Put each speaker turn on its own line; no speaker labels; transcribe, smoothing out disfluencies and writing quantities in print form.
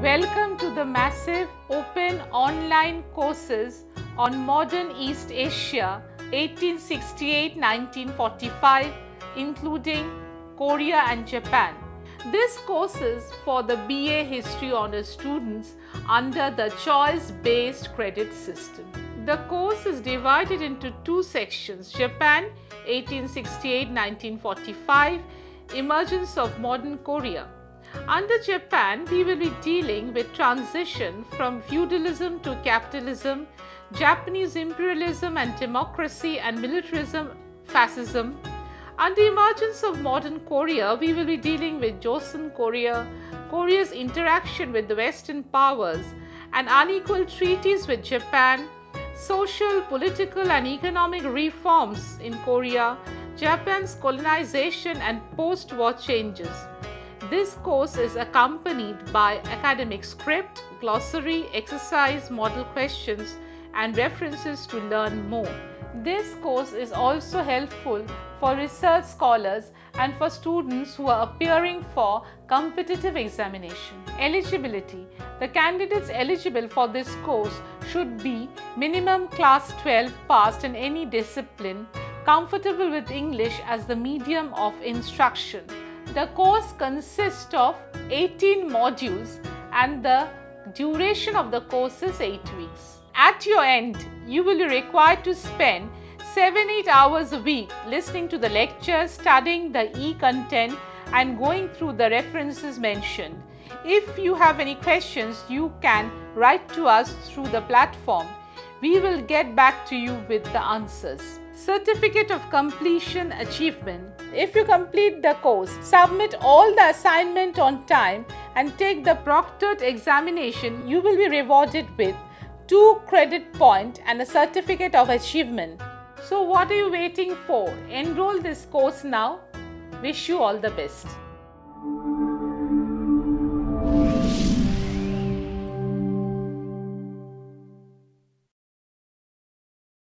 Welcome to the massive open online courses on modern East Asia 1868-1945, including Korea and Japan. This course is for the BA History Honours students under the choice-based credit system. The course is divided into two sections: Japan 1868-1945, Emergence of Modern Korea. Under Japan, we will be dealing with transition from feudalism to capitalism, Japanese imperialism and democracy, and militarism, fascism. Under Emergence of Modern Korea, we will be dealing with Joseon Korea, Korea's interaction with the Western powers, and unequal treaties with Japan, social, political, and economic reforms in Korea, Japan's colonization and post-war changes. This course is accompanied by academic script, glossary, exercise, model questions, and references to learn more. This course is also helpful for research scholars and for students who are appearing for competitive examination. Eligibility. The candidates eligible for this course should be minimum class 12 passed in any discipline, comfortable with English as the medium of instruction. The course consists of 18 modules and the duration of the course is 8 weeks. At your end, you will be required to spend 7-8 hours a week listening to the lectures, studying the e-content, and going through the references mentioned. If you have any questions, you can write to us through the platform. We will get back to you with the answers. Certificate of Completion Achievement. If you complete the course, submit all the assignment on time and take the proctored examination, you will be rewarded with 2 credit points and a certificate of achievement. So what are you waiting for? Enroll this course now. Wish you all the best.